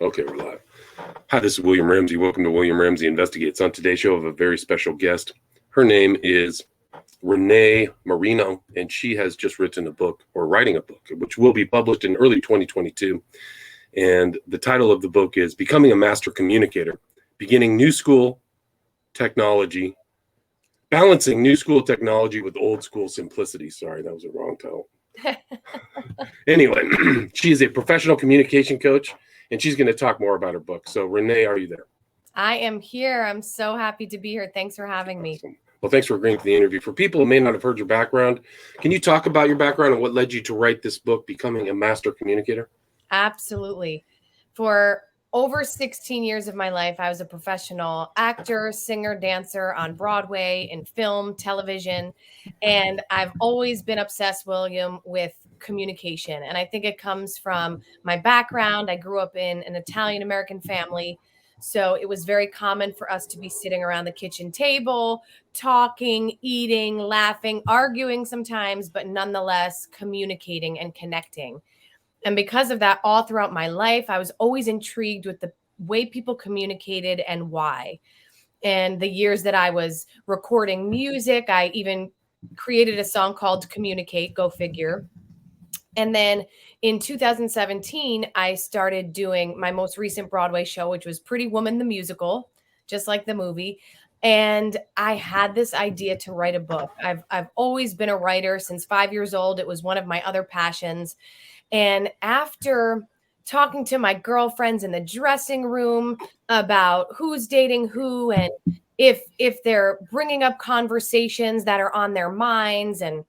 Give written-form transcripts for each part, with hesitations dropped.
Okay, we're live. Hi, this is William Ramsey. Welcome to William Ramsey Investigates. On today's show, I have a very special guest. Her name is Renee Marino, and she has just written a book, or writing a book, which will be published in early 2022. And the title of the book is Becoming a Master Communicator, Beginning New School Technology, Balancing New School Technology with Old School Simplicity. Sorry, that was a wrong title. Anyway, she is a professional communication coach, and she's going to talk more about her book. So, Renee, are you there? I am here. I'm so happy to be here. Thanks for having me. Well, thanks for agreeing to the interview. For people who may not have heard your background, can you talk about your background and what led you to write this book, Becoming a Master Communicator? Absolutely. For over 16 years of my life, I was a professional actor, singer, dancer on Broadway, in film, television, and I've always been obsessed, William, with communication. And I think it comes from my background. I grew up in an Italian-American family, so it was very common for us to be sitting around the kitchen table, talking, eating, laughing, arguing sometimes, but nonetheless communicating and connecting. And because of that, all throughout my life, I was always intrigued with the way people communicated and why. And the years that I was recording music, I even created a song called Communicate, go figure. And then in 2017, I started doing my most recent Broadway show, which was Pretty Woman the Musical, just like the movie. And I had this idea to write a book. I've always been a writer since 5 years old. It was one of my other passions. And after talking to my girlfriends in the dressing room about who's dating who and if they're bringing up conversations that are on their minds and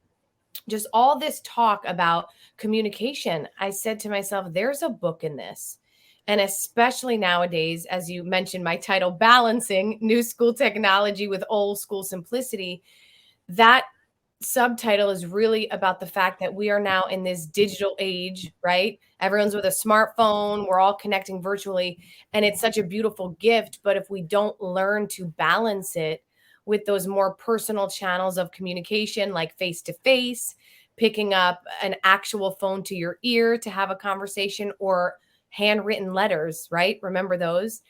just all this talk about communication, I said to myself, there's a book in this. And especially nowadays, as you mentioned, my title, Balancing New School Technology with Old School Simplicity, that subtitle is really about the fact that we are now in this digital age, right? Everyone's with a smartphone. We're all connecting virtually. And it's such a beautiful gift. But if we don't learn to balance it with those more personal channels of communication, like face to face, picking up an actual phone to your ear to have a conversation, or handwritten letters, right? Remember those?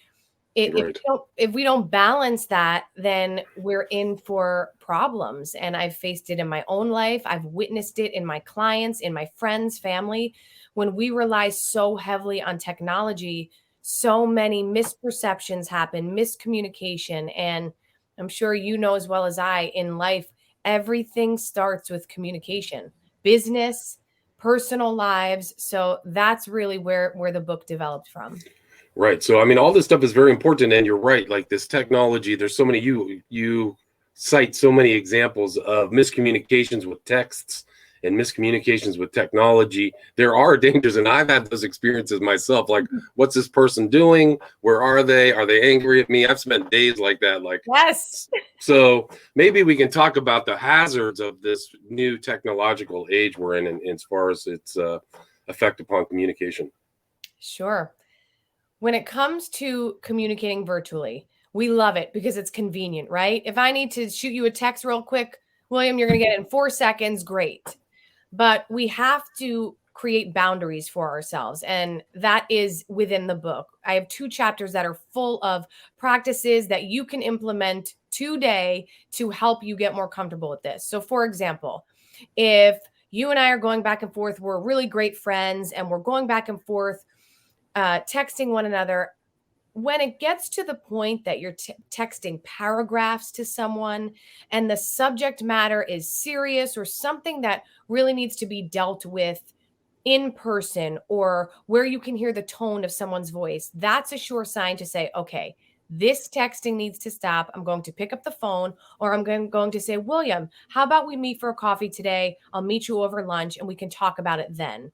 Right. If we don't balance that, then we're in for problems. And I've faced it in my own life. I've witnessed it in my clients, in my friends, family. When we rely so heavily on technology, so many misperceptions happen, miscommunication. And I'm sure you know as well as I, in life, everything starts with communication, business, personal lives. So that's really where the book developed from. Right. So, I mean, all this stuff is very important, and you're right. Like this technology, there's so many, you cite so many examples of miscommunications with texts and miscommunications with technology. There are dangers, and I've had those experiences myself. Like, what's this person doing? Where are they? Are they angry at me? I've spent days like that. Like, yes. So maybe we can talk about the hazards of this new technological age we're in, and as far as its effect upon communication. Sure. When it comes to communicating virtually, we love it because it's convenient, right? If I need to shoot you a text real quick, William, you're going to get it in 4 seconds. Great. But we have to create boundaries for ourselves. And that is within the book. I have 2 chapters that are full of practices that you can implement today to help you get more comfortable with this. So, for example, if you and I are going back and forth, we're really great friends and we're going back and forth, texting one another. When it gets to the point that you're texting paragraphs to someone and the subject matter is serious or something that really needs to be dealt with in person, or where you can hear the tone of someone's voice, that's a sure sign to say, okay, this texting needs to stop. I'm going to pick up the phone, or I'm going to say, William, how about we meet for a coffee today? I'll meet you over lunch and we can talk about it then.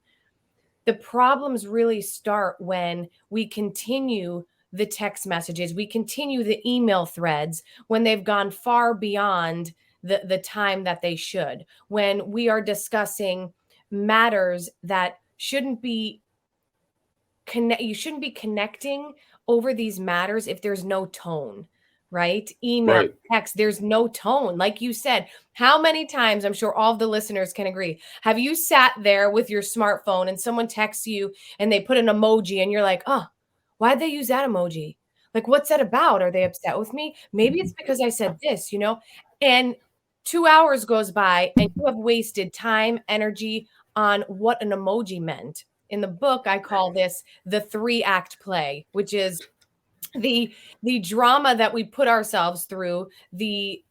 The problems really start when we continue the text messages, we continue the email threads when they've gone far beyond the time that they should, when we are discussing matters that shouldn't be you shouldn't be connecting over these matters if there's no tone, right? Email, Right. text, there's no tone. Like you said, how many times, I'm sure all of the listeners can agree, have you sat there with your smartphone and someone texts you and they put an emoji and you're like, oh, why'd they use that emoji? Like, what's that about? Are they upset with me? Maybe it's because I said this, And 2 hours goes by and you have wasted time, energy on what an emoji meant. In the book, I call this the 3-act play, which is the drama that we put ourselves through, the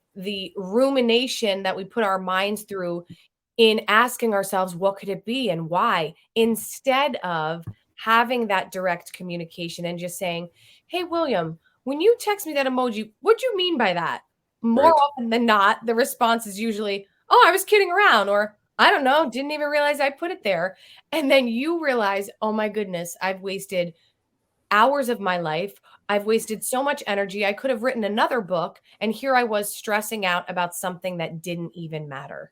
rumination that we put our minds through in asking ourselves, what could it be and why, instead of having that direct communication and just saying, hey, William, when you text me that emoji, what do you mean by that? More Right. often than not, the response is usually, oh, I was kidding around, or I don't know, didn't even realize I put it there. And then you realize, oh my goodness, I've wasted hours of my life. I've wasted so much energy. I could have written another book. And here I was stressing out about something that didn't even matter.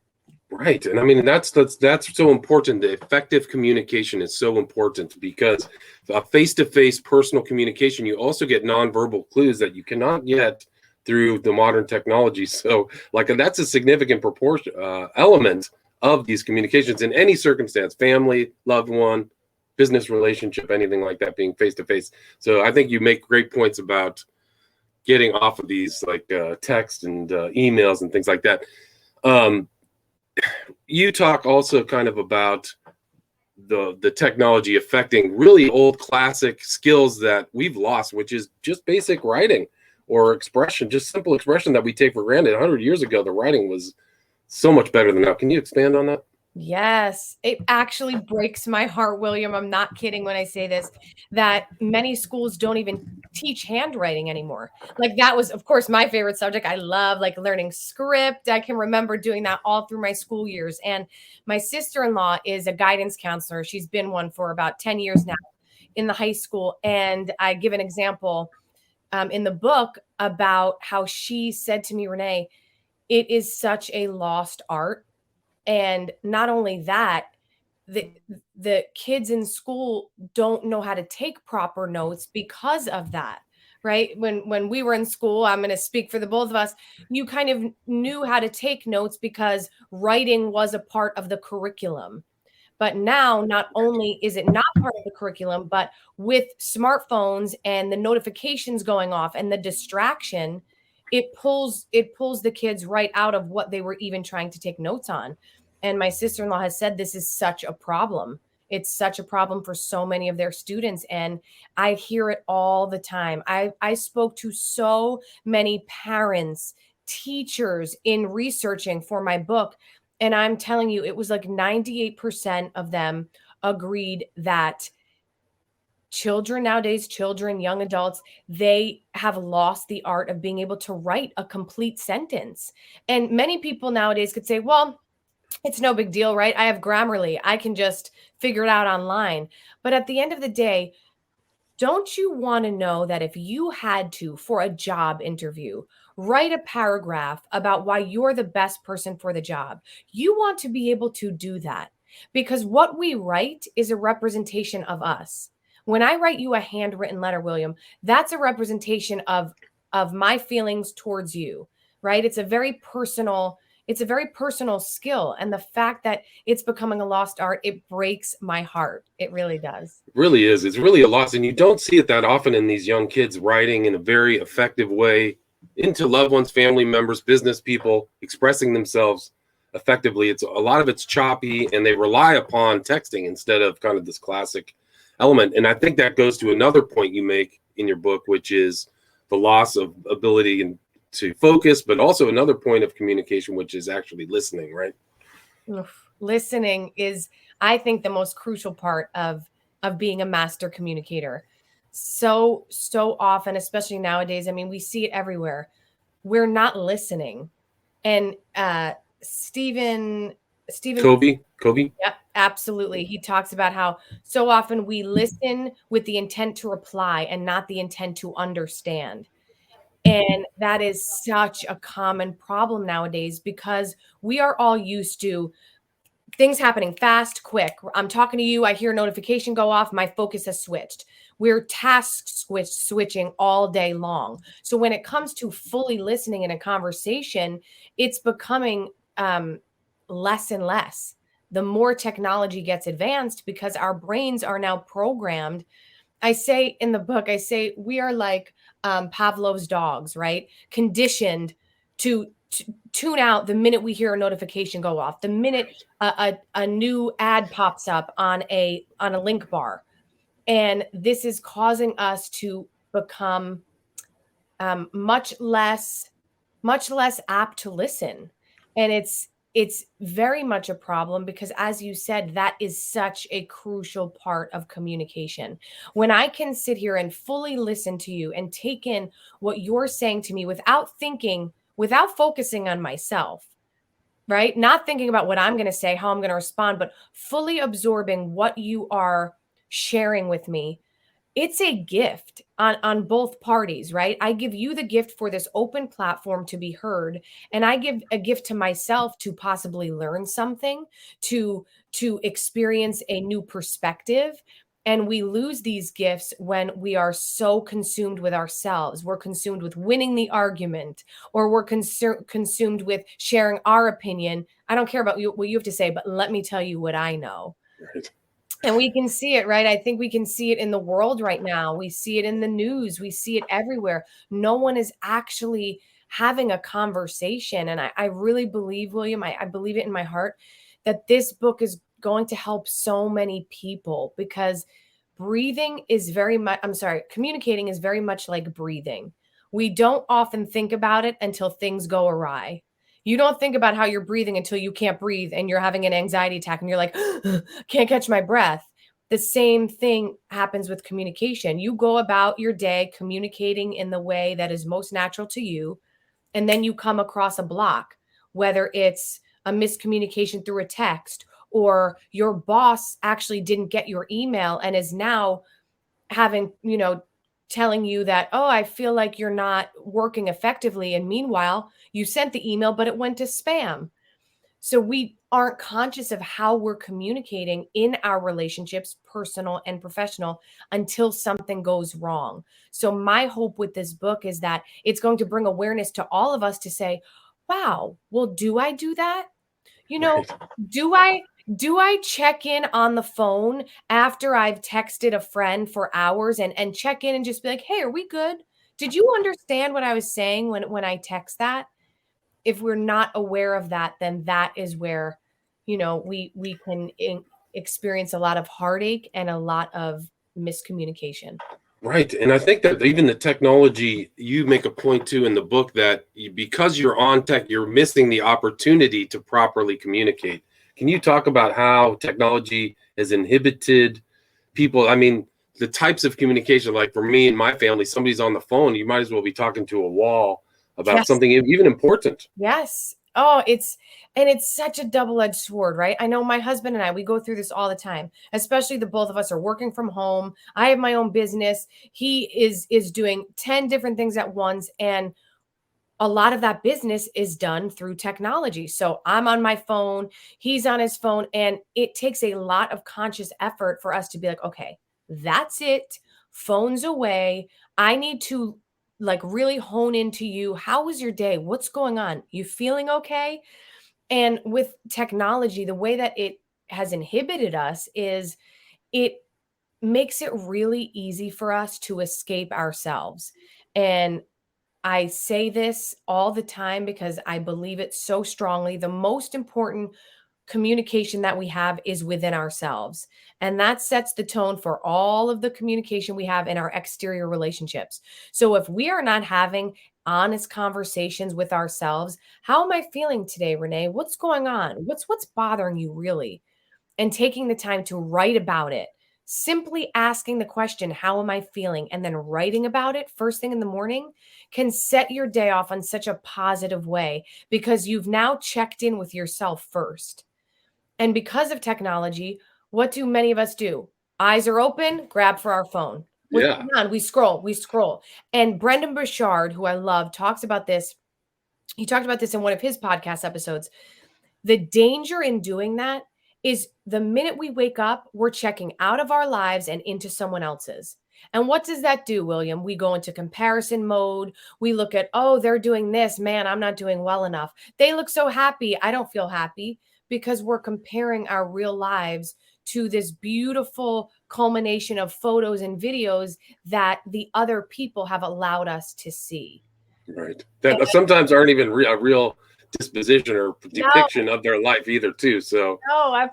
Right. And I mean, that's so important. The effective communication is so important because face-to-face personal communication, you also get nonverbal clues that you cannot get through the modern technology. So like that's a significant proportion element of these communications in any circumstance, family, loved one, business relationship, anything like that, being face-to-face. So I think you make great points about getting off of these like text and emails and things like that. You talk also kind of about the technology affecting really old classic skills that we've lost, which is just basic writing or expression, just simple expression that we take for granted. 100 years ago, the writing was so much better than now. Can you expand on that? Yes, it actually breaks my heart, William. I'm not kidding when I say this, that many schools don't even teach handwriting anymore. Like that was, of course, my favorite subject. I love like learning script. I can remember doing that all through my school years. And my sister-in-law is a guidance counselor. She's been one for about 10 years now in the high school. And I give an example in the book about how she said to me, Renee, it is such a lost art. And not only that, the the kids in school don't know how to take proper notes because of that. Right? When we were in school, I'm going to speak for the both of us, you kind of knew how to take notes because writing was a part of the curriculum. But now, not only is it not part of the curriculum, but with smartphones and the notifications going off and the distraction, it pulls the kids right out of what they were even trying to take notes on. And my sister-in-law has said this is such a problem. It's such a problem for so many of their students. And I hear it all the time. I spoke to so many parents, teachers in researching for my book, and I'm telling you, it was like 98% of them agreed that children nowadays, children, young adults, they have lost the art of being able to write a complete sentence. And many people nowadays could say, well, it's no big deal, right? I have Grammarly. I can just figure it out online. But at the end of the day, don't you want to know that if you had to, for a job interview, write a paragraph about why you're the best person for the job, you want to be able to do that because what we write is a representation of us. When I write you a handwritten letter, William, that's a representation of my feelings towards you, right? It's a very personal skill. And the fact that it's becoming a lost art, it breaks my heart. It really does. Really is. It's really a loss. And you don't see it that often in these young kids writing in a very effective way into loved ones, family members, business people, expressing themselves effectively. It's a lot of it's choppy and they rely upon texting instead of kind of this classic element. And I think that goes to another point you make in your book, which is the loss of ability and to focus, but also another point of communication, which is actually listening, right? Oof. Listening is, I think, the most crucial part of being a master communicator. So often, especially nowadays, I mean, we see it everywhere. We're not listening. And Stephen, Kobe. yep, absolutely. He talks about how so often we listen with the intent to reply and not the intent to understand. And that is such a common problem nowadays because we are all used to things happening fast, quick. I'm talking to you, I hear a notification go off, my focus has switched. We're switching all day long. So when it comes to fully listening in a conversation, it's becoming less and less. The more technology gets advanced because our brains are now programmed I say in the book, I say we are like Pavlov's dogs, right? Conditioned to tune out the minute we hear a notification go off, the minute a new ad pops up on a link bar. And this is causing us to become much less apt to listen. And it's very much a problem because, as you said, that is such a crucial part of communication. When I can sit here and fully listen to you and take in what you're saying to me without thinking, without focusing on myself, right? Not thinking about what I'm going to say, how I'm going to respond, but fully absorbing what you are sharing with me, it's a gift on both parties, right? I give you the gift for this open platform to be heard, and I give a gift to myself to possibly learn something, to experience a new perspective. And we lose these gifts when we are so consumed with ourselves. We're consumed with winning the argument, or we're consumed with sharing our opinion. I don't care about what you have to say, but let me tell you what I know. Right. And we can see it, right? I think we can see it in the world right now. We see it in the news. We see it everywhere. No one is actually having a conversation. And I really believe, William, I believe it in my heart, that this book is going to help so many people, because communicating is very much like breathing. We don't often think about it until things go awry. You don't think about how you're breathing until you can't breathe and you're having an anxiety attack and you're like, can't catch my breath. The same thing happens with communication. You go about your day communicating in the way that is most natural to you, and then you come across a block, whether it's a miscommunication through a text, or your boss actually didn't get your email and is now having, telling you that, oh, I feel like you're not working effectively. And meanwhile, you sent the email, but it went to spam. So we aren't conscious of how we're communicating in our relationships, personal and professional, until something goes wrong. So my hope with this book is that it's going to bring awareness to all of us to say, wow, well, do I do that? Right. Do I check in on the phone after I've texted a friend for hours and check in and just be like, hey, are we good? Did you understand what I was saying when I text that? If we're not aware of that, then that is where, we can experience a lot of heartache and a lot of miscommunication. Right. And I think that even the technology, you make a point to in the book that because you're on tech, you're missing the opportunity to properly communicate. Can you talk about how technology has inhibited people? I mean, the types of communication, like for me and my family, somebody's on the phone, you might as well be talking to a wall about Yes. something even important. Yes. Oh, it's such a double-edged sword, right? I know my husband and I, we go through this all the time, especially the both of us are working from home. I have my own business. He is doing 10 different things at once, and a lot of that business is done through technology. So I'm on my phone, he's on his phone, and it takes a lot of conscious effort for us to be like, okay, that's it. Phones away. I need to like really hone into you. How was your day? What's going on? You feeling okay? And with technology, the way that it has inhibited us is it makes it really easy for us to escape ourselves. And I say this all the time because I believe it so strongly. The most important communication that we have is within ourselves. And that sets the tone for all of the communication we have in our exterior relationships. So if we are not having honest conversations with ourselves, how am I feeling today, Renee? What's going on? What's bothering you really? And taking the time to write about it. Simply asking the question, how am I feeling? And then writing about it first thing in the morning can set your day off on such a positive way, because you've now checked in with yourself first. And because of technology, what do many of us do? Eyes are open, grab for our phone. What's Yeah. going on? We scroll. And Brendan Burchard, who I love, talks about this. He talked about this in one of his podcast episodes. The danger in doing that is the minute we wake up, we're checking out of our lives and into someone else's. And what does that do, William? We go into comparison mode. We look at, oh, they're doing this. Man, I'm not doing well enough. They look so happy. I don't feel happy, because we're comparing our real lives to this beautiful culmination of photos and videos that the other people have allowed us to see. Right. That sometimes aren't even a real disposition or depiction of their life either, too. So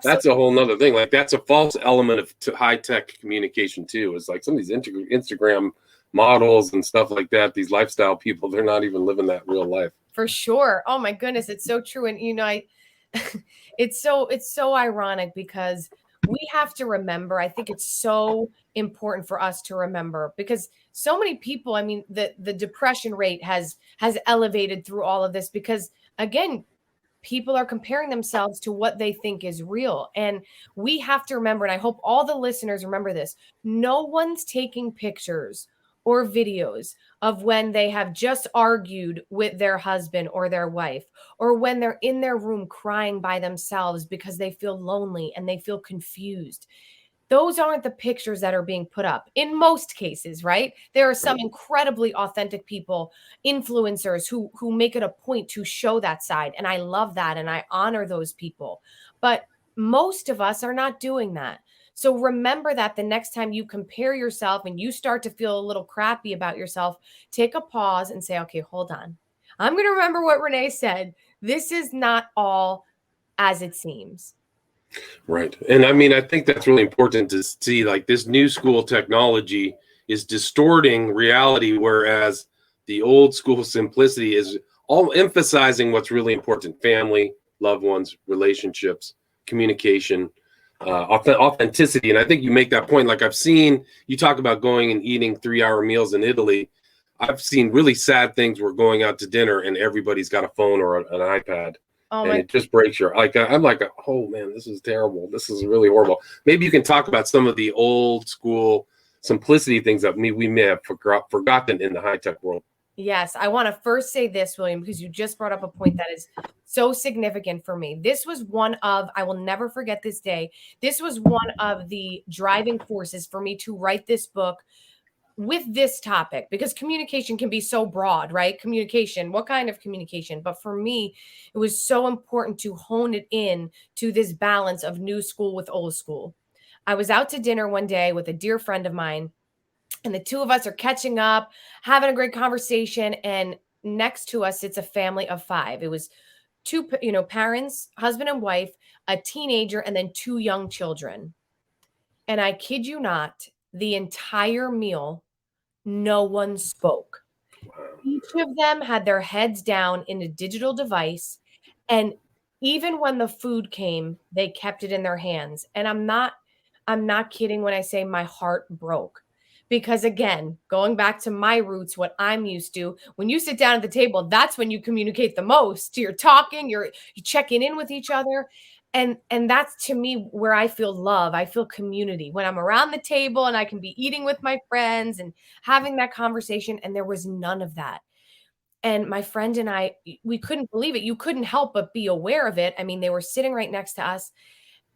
that's a whole nother thing. Like, that's a false element of high-tech communication too. It's like some of these Instagram models and stuff like that, these lifestyle people, they're not even living that real life. For sure. Oh my goodness, it's so true. And it's so ironic because we have to remember, I think it's so important for us to remember, because so many people, I mean, the depression rate has elevated through all of this because, again, people are comparing themselves to what they think is real. And we have to remember, and I hope all the listeners remember this, no one's taking pictures or videos of when they have just argued with their husband or their wife, or when they're in their room crying by themselves because they feel lonely and they feel confused. Those aren't the pictures that are being put up in most cases, right? There are some incredibly authentic people, influencers who make it a point to show that side. And I love that. And I honor those people. But most of us are not doing that. So remember that the next time you compare yourself and you start to feel a little crappy about yourself, take a pause and say, okay, hold on. I'm going to remember what Renee said. This is not all as it seems. Right. And I mean, I think that's really important to see, like, this new school technology is distorting reality, whereas the old school simplicity is all emphasizing what's really important: family, loved ones, relationships, communication, authenticity. And I think you make that point. Like, I've seen you talk about going and eating 3-hour meals in Italy. I've seen really sad things where going out to dinner and everybody's got a phone or an iPad. And it just breaks your, like, I'm like, oh man, this is terrible. This is really horrible. Maybe you can talk about some of the old school simplicity things that we may have forgotten in the high tech world. Yes, I want to first say this, William, because you just brought up a point that is so significant for me. This was one of, I will never forget this day. This was one of the driving forces for me to write this book with this topic, because communication can be so broad, right? Communication, what kind of communication? But for me, it was so important to hone it in to this balance of new school with old school. I was out to dinner one day with a dear friend of mine, and the two of us are catching up, having a great conversation. And next to us, it's a family of 5. It was two, parents, husband and wife, a teenager, and then 2 young children. And I kid you not, the entire meal, no one spoke. Each of them had their heads down in a digital device. And even when the food came, they kept it in their hands. And I'm not kidding when I say my heart broke. Because again, going back to my roots, what I'm used to, when you sit down at the table, that's when you communicate the most. You're talking, you're checking in with each other. And that's, to me, where I feel love. I feel community when I'm around the table and I can be eating with my friends and having that conversation. And there was none of that. And my friend and I, we couldn't believe it. You couldn't help but be aware of it. I mean, they were sitting right next to us.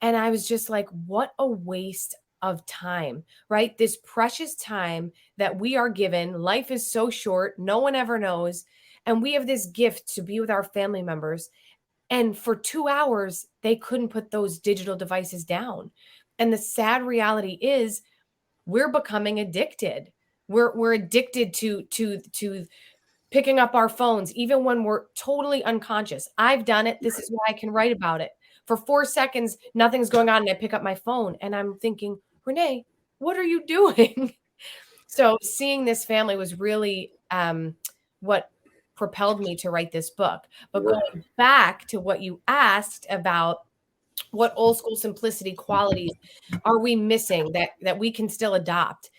And I was just like, what a waste of time, right? This precious time that we are given. Life is so short. No one ever knows. And we have this gift to be with our family members. And for 2 hours, they couldn't put those digital devices down. And the sad reality is we're becoming addicted. We're addicted to picking up our phones, even when we're totally unconscious. I've done it. This is why I can write about it. For 4 seconds, nothing's going on, and I pick up my phone and I'm thinking, Renee, what are you doing? So seeing this family was really what propelled me to write this book. But going back to what you asked about, what old school simplicity qualities are we missing that we can still adopt?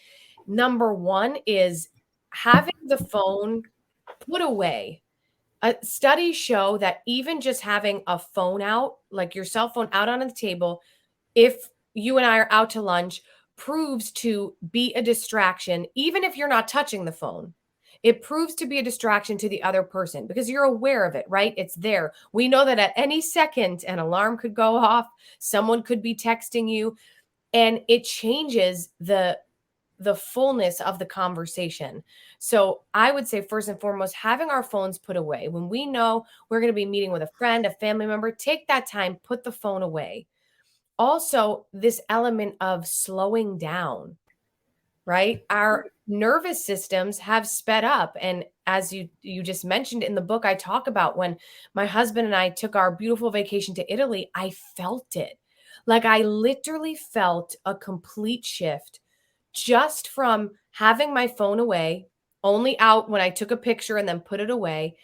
Number one is having the phone put away. Studies show that even just having a phone out, like your cell phone out on the table, if you and I are out to lunch, proves to be a distraction, even if you're not touching the phone. It proves to be a distraction to the other person because you're aware of it, right? It's there. We know that at any second, an alarm could go off, someone could be texting you, and it changes the fullness of the conversation. So I would say, first and foremost, having our phones put away. When we know we're going to be meeting with a friend, a family member, take that time, put the phone away. also this element of slowing down, right? Our nervous systems have sped up. And as you just mentioned in the book, I talk about when my husband and I took our beautiful vacation to Italy, I felt it. Like I literally felt a complete shift just from having my phone away, only out when I took a picture and then put it away,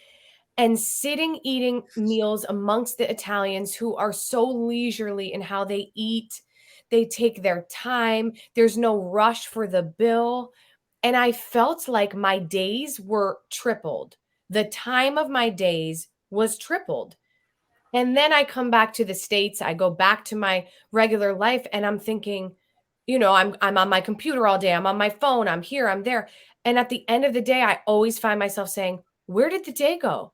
and sitting eating meals amongst the Italians who are so leisurely in how they eat. They take their time. There's no rush for the bill. And I felt like my days were tripled. The time of my days was tripled. And then I come back to the States, I go back to my regular life, and I'm thinking, I'm on my computer all day, I'm on my phone, I'm here, I'm there. And at the end of the day, I always find myself saying, where did the day go?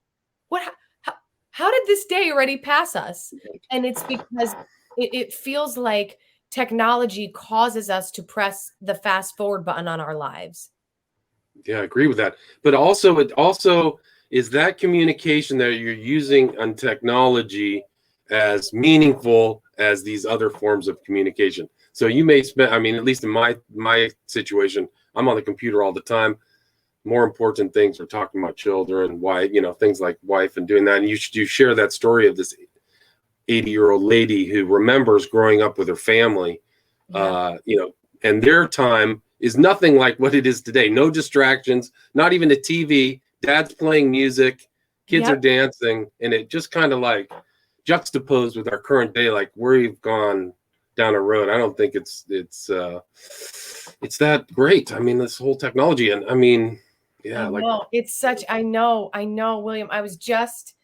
What how, how did this day already pass us? And it's because it feels like technology causes us to press the fast forward button on our lives. Yeah, I agree with that. But also, it also is that communication that you're using on technology as meaningful as these other forms of communication. So you may spend, I mean, at least in my situation, I'm on the computer all the time. More important things are talking about children, why, things like wife and doing that. And you share that story of this 80-year-old lady who remembers growing up with her family, Yeah. and their time is nothing like what it is today. No distractions, not even a TV. Dad's playing music, kids are Yep. dancing, and it just kind of like juxtaposed with our current day, like we've gone down a road. I don't think it's that great. I mean, this whole technology, and I mean, I yeah, like know. It's such I know, William. I was just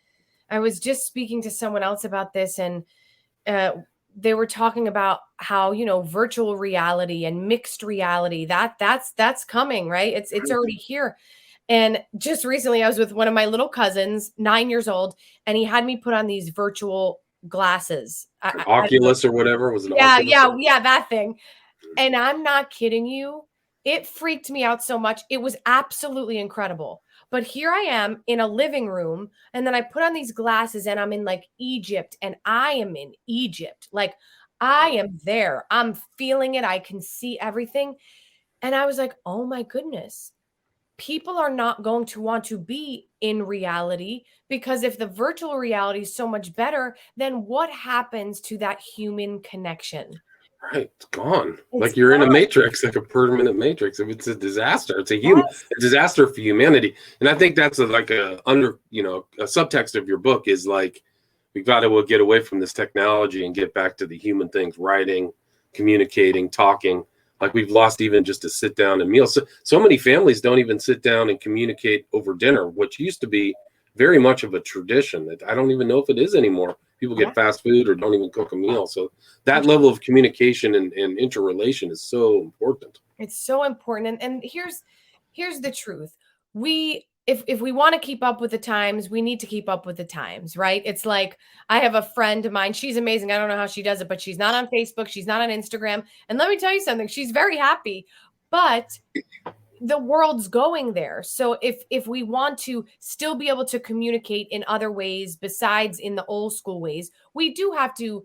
speaking to someone else about this, and uh, they were talking about how virtual reality and mixed reality that's coming, right? It's already here. And just recently, I was with one of my little cousins, 9 years old, and he had me put on these virtual glasses. I don't know. Oculus or whatever was an Yeah, Oculus. yeah, that thing. And I'm not kidding you. It freaked me out so much. It was absolutely incredible. But here I am in a living room, and then I put on these glasses, and I'm in like Egypt, and I am in Egypt. Like I am there. I'm feeling it. I can see everything. And I was like, oh my goodness. People are not going to want to be in reality, because if the virtual reality is so much better, then what happens to that human connection? Right, it's gone. It's Like you're in a gone. matrix, like a permanent matrix. It's a disaster. It's Yes. a disaster for humanity. And I think that's like a a subtext of your book is like we've got to get away from this technology and get back to the human things, writing, communicating, talking. Like we've lost even just to sit down and meal. So many families don't even sit down and communicate over dinner, which used to be very much of a tradition that I don't even know if it is anymore. People Yeah. get fast food or don't even cook a meal. So that level of communication and interrelation is so important. It's so important. And here's the truth. We if we want to keep up with the times, we need to keep up with the times, right? It's like I have a friend of mine. She's amazing. I don't know how she does it, but she's not on Facebook. She's not on Instagram. And let me tell you something. She's very happy. But the world's going there. So if we want to still be able to communicate in other ways besides in the old school ways, we do have to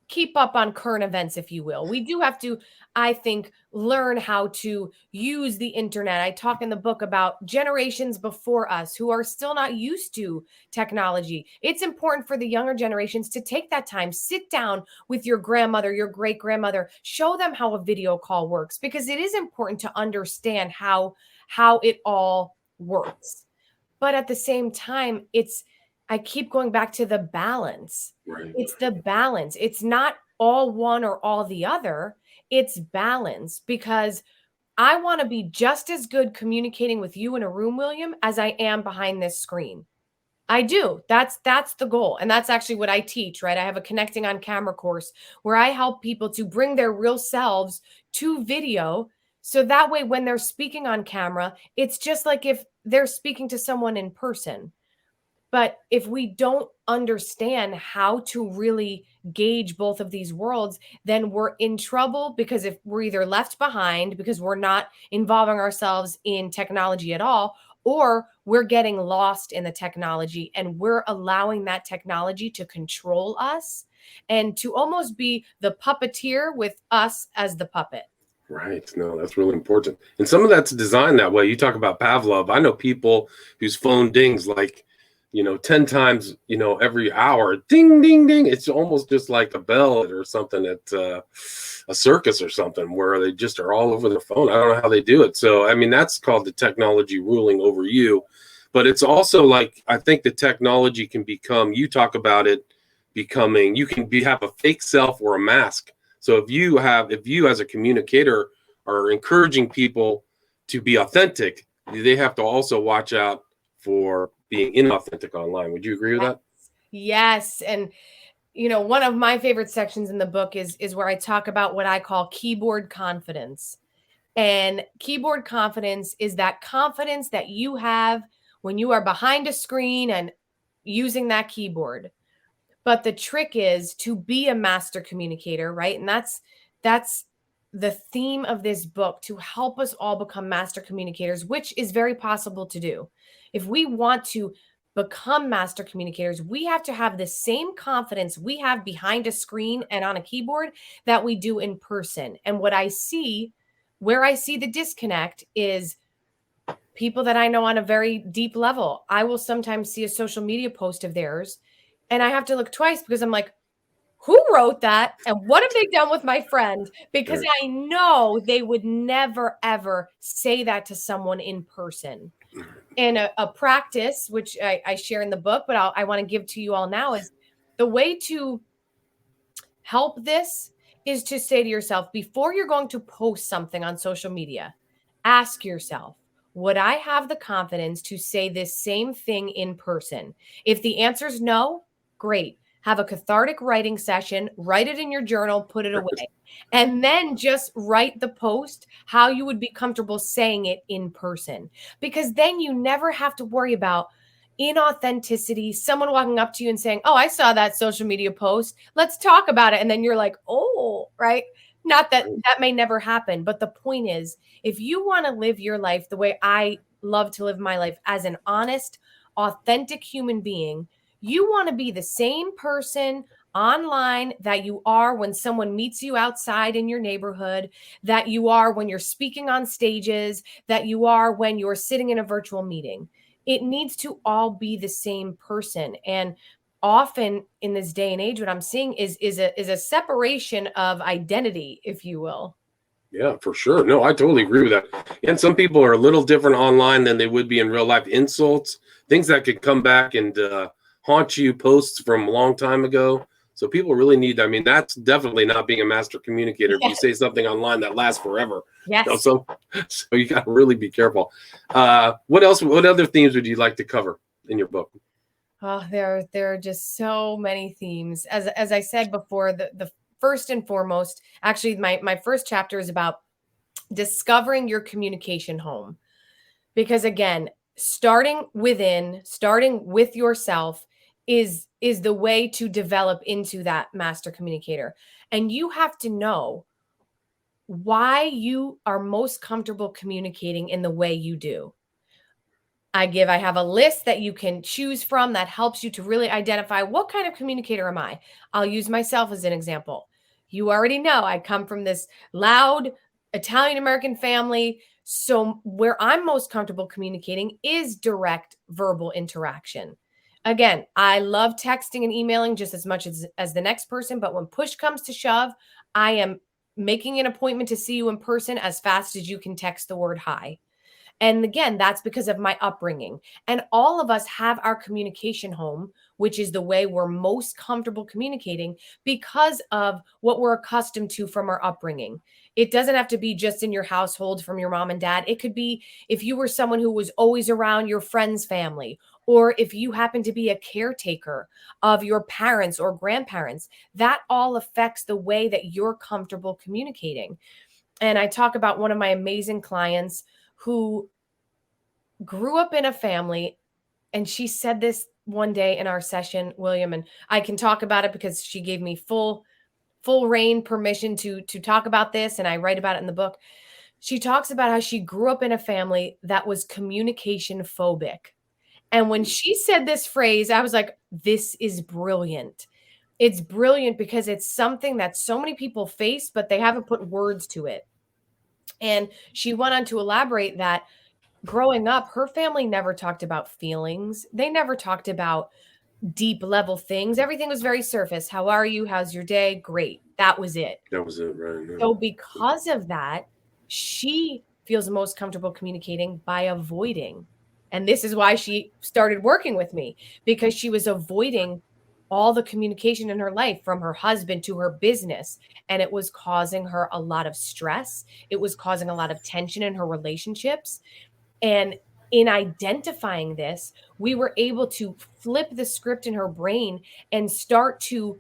keep up on current events, if you will. We do have to, I think, learn how to use the internet. I talk in the book about generations before us who are still not used to technology. It's important for the younger generations to take that time, sit down with your grandmother, your great grandmother, show them how a video call works, because it is important to understand how it all works. But at the same time, I keep going back to the balance. Right. It's the balance. It's not all one or all the other. It's balance, because I want to be just as good communicating with you in a room, William, as I am behind this screen. I do. That's the goal. And that's actually what I teach, right? I have a connecting on camera course where I help people to bring their real selves to video. So that way, when they're speaking on camera, it's just like if they're speaking to someone in person. But if we don't understand how to really gauge both of these worlds, then we're in trouble, because if we're either left behind because we're not involving ourselves in technology at all, or we're getting lost in the technology and we're allowing that technology to control us and to almost be the puppeteer with us as the puppet. Right. No, that's really important. And some of that's designed that way. You talk about Pavlov. I know people whose phone dings like, 10 times, every hour. Ding, ding, ding. It's almost just like a bell or something at a circus or something where they just are all over their phone. I don't know how they do it. So, I mean, that's called the technology ruling over you. But it's also like, I think the technology can become, you talk about it becoming, you can have a fake self or a mask. So if you as a communicator are encouraging people to be authentic, they have to also watch out for being inauthentic online. Would you agree with that? Yes. And one of my favorite sections in the book is where I talk about what I call keyboard confidence. And keyboard confidence is that confidence that you have when you are behind a screen and using that keyboard. But the trick is to be a master communicator, right? And that's the theme of this book, to help us all become master communicators, which is very possible to do. If we want to become master communicators, we have to have the same confidence we have behind a screen and on a keyboard that we do in person. And where I see the disconnect is people that I know on a very deep level. I will sometimes see a social media post of theirs and I have to look twice because I'm like, who wrote that? And what have they done with my friend? Because I know they would never, ever say that to someone in person. And a practice, which I share in the book, but I want to give to you all now, is the way to help this is to say to yourself, before you're going to post something on social media, ask yourself, would I have the confidence to say this same thing in person? If the answer is no, great. Have a cathartic writing session, write it in your journal, put it away, and then just write the post how you would be comfortable saying it in person. Because then you never have to worry about inauthenticity, someone walking up to you and saying, "Oh, I saw that social media post. Let's talk about it." And then you're like, "Oh," right? Not that that may never happen, but the point is, if you want to live your life the way I love to live my life, as an honest, authentic human being, you want to be the same person online that you are when someone meets you outside in your neighborhood, that you are when you're speaking on stages, that you are when you're sitting in a virtual meeting. It needs to all be the same person. And often in this day and age, what I'm seeing is a separation of identity, if you will. Yeah, for sure. No, I totally agree with that. And some people are a little different online than they would be in real life. Insults, things that could come back and haunt you, posts from a long time ago. So people really need, I mean, that's definitely not being a master communicator. If you say something online that lasts forever. Yes. So you got to really be careful. What else, what other themes would you like to cover in your book? Oh, there are just so many themes. As I said before, the first and foremost, actually, my first chapter is about discovering your communication home. Because again, starting with yourself is the way to develop into that master communicator. And you have to know why you are most comfortable communicating in the way you do. I have a list that you can choose from that helps you to really identify what kind of communicator am I. I'll use myself as an example. You already know I come from this loud Italian American family. So where I'm most comfortable communicating is direct verbal interaction. Again, I love texting and emailing just as much as the next person. But when push comes to shove, I am making an appointment to see you in person as fast as you can text the word hi. And again, that's because of my upbringing. And all of us have our communication home, which is the way we're most comfortable communicating because of what we're accustomed to from our upbringing. It doesn't have to be just in your household from your mom and dad. It could be if you were someone who was always around your friend's family, or if you happen to be a caretaker of your parents or grandparents. That all affects the way that you're comfortable communicating. And I talk about one of my amazing clients who grew up in a family, and she said this one day in our session, William, and I can talk about it because she gave me full reign permission to talk about this, and I write about it in the book. she talks about how she grew up in a family that was communication phobic. And when she said this phrase, I was like, this is brilliant. It's brilliant because it's something that so many people face, but they haven't put words to it. And she went on to elaborate that growing up, her family never talked about feelings. They never talked about deep level things. Everything was very surface. How are you? How's your day? Great. That was it. That was it, right? Yeah. So because of that, she feels most comfortable communicating by avoiding. And this is why she started working with me, because she was avoiding all the communication in her life, from her husband to her business. And it was causing her a lot of stress. It was causing a lot of tension in her relationships. And in identifying this, we were able to flip the script in her brain and start to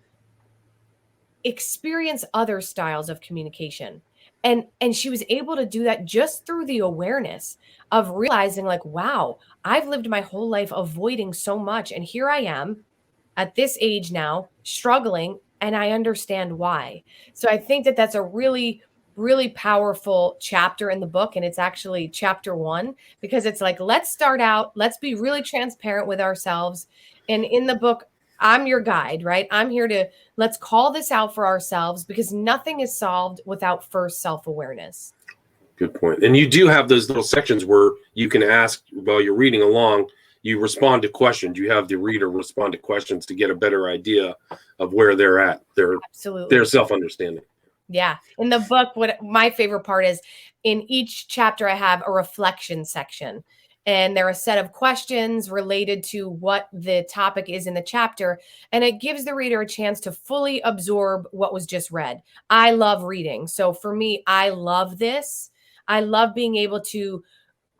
experience other styles of communication. And she was able to do that just through the awareness of realizing, like, wow, I've lived my whole life avoiding so much, and here I am at this age now struggling, and I understand why. So I think that that's a really, really powerful chapter in the book. And it's actually chapter 1, because it's like, let's start out, let's be really transparent with ourselves. And in the book, I'm your guide, right? I'm here to, let's call this out for ourselves, because nothing is solved without first self-awareness. Good point. And you do have those little sections where you can ask while you're reading along, you respond to questions. You have the reader respond to questions to get a better idea of where they're at, their self-understanding. Yeah. In the book, what my favorite part is, in each chapter, I have a reflection section. And there are a set of questions related to what the topic is in the chapter. And it gives the reader a chance to fully absorb what was just read. I love reading. So for me, I love this. I love being able to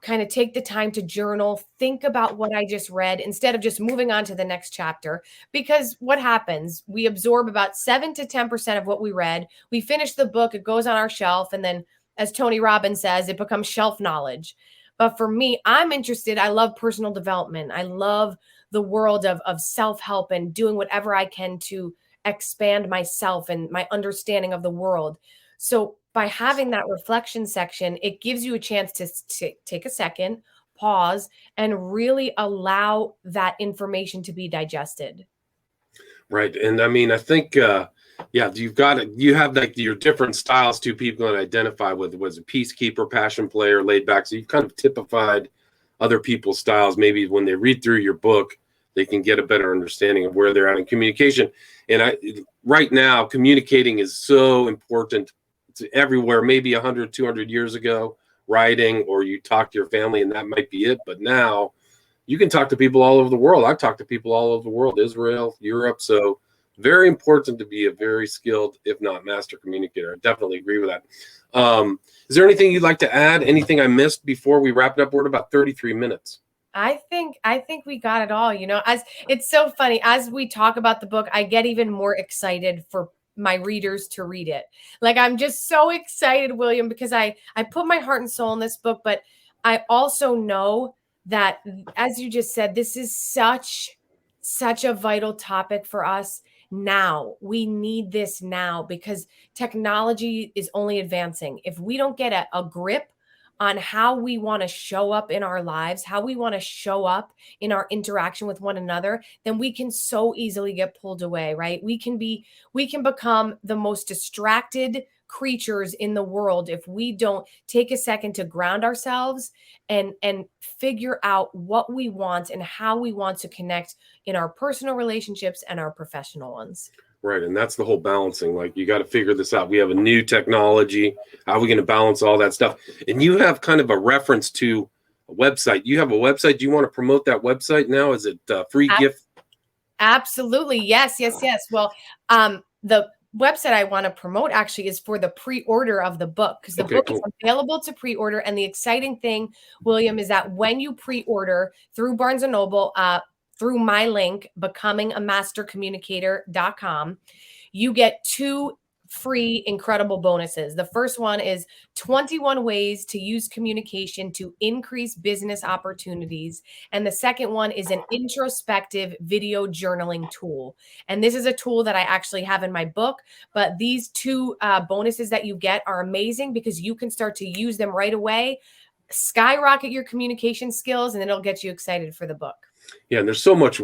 kind of take the time to journal, think about what I just read instead of just moving on to the next chapter. Because what happens, we absorb about 7 to 10% of what we read. We finish the book, it goes on our shelf. And then, as Tony Robbins says, it becomes shelf knowledge. But for me, I'm interested. I love personal development. I love the world of self-help and doing whatever I can to expand myself and my understanding of the world. So by having that reflection section, it gives you a chance to take a second, pause, and really allow that information to be digested. Right. And I mean, I think, you have like your different styles too. People can identify with, was a peacekeeper, passion player, laid back. So you've kind of typified other people's styles. Maybe when they read through your book, they can get a better understanding of where they're at in communication. And right now, communicating is so important. It's everywhere. Maybe 100, 200 years ago, writing, or you talk to your family and that might be it. But now you can talk to people all over the world. I've talked to people all over the world, Israel, Europe. So very important to be a very skilled, if not master communicator. I definitely agree with that. Is there anything you'd like to add? Anything I missed before we wrap it up? We're at about 33 minutes. I think we got it all. As it's so funny, as we talk about the book, I get even more excited for my readers to read it. Like, I'm just so excited, William, because I put my heart and soul in this book, but I also know that, as you just said, this is such a vital topic for us now. We need this now, because technology is only advancing. If we don't get a grip on how we want to show up in our lives, how we want to show up in our interaction with one another, then we can so easily get pulled away, right? We can become the most distracted creatures in the world if we don't take a second to ground ourselves and figure out what we want and how we want to connect in our personal relationships and our professional ones. Right. And that's the whole balancing. Like, you got to figure this out. We have a new technology. How are we going to balance all that stuff? And you have kind of a reference to a website. You have a website. Do you want to promote that website now? Is it a free gift? Absolutely. Yes. Well, the website I want to promote actually is for the pre-order of the book, because the book is available to pre-order. And the exciting thing, William, is that when you pre-order through Barnes & Noble, through my link, becomingamastercommunicator.com, you get 2 free, incredible bonuses. The first one is 21 ways to use communication to increase business opportunities. And the second one is an introspective video journaling tool. And this is a tool that I actually have in my book. But these two bonuses that you get are amazing because you can start to use them right away, skyrocket your communication skills, and it'll get you excited for the book. Yeah, and there's so much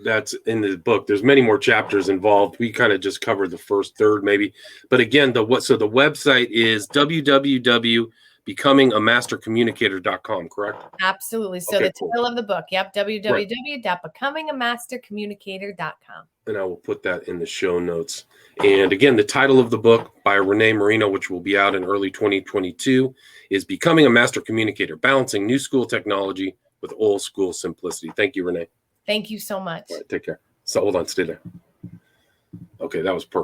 that's in the book. There's many more chapters involved. We kind of just covered the first third, maybe. But again, the website is www.becomingamastercommunicator.com, correct? Absolutely. So Okay, the cool. title of the book, yep, www.becomingamastercommunicator.com. And I will put that in the show notes. And again, the title of the book by Renee Marino, which will be out in early 2022, is Becoming a Master Communicator, Balancing New School Technology with Old School Simplicity. Thank you, Renee. Thank you so much. All right, take care. So hold on, stay there. Okay, that was perfect.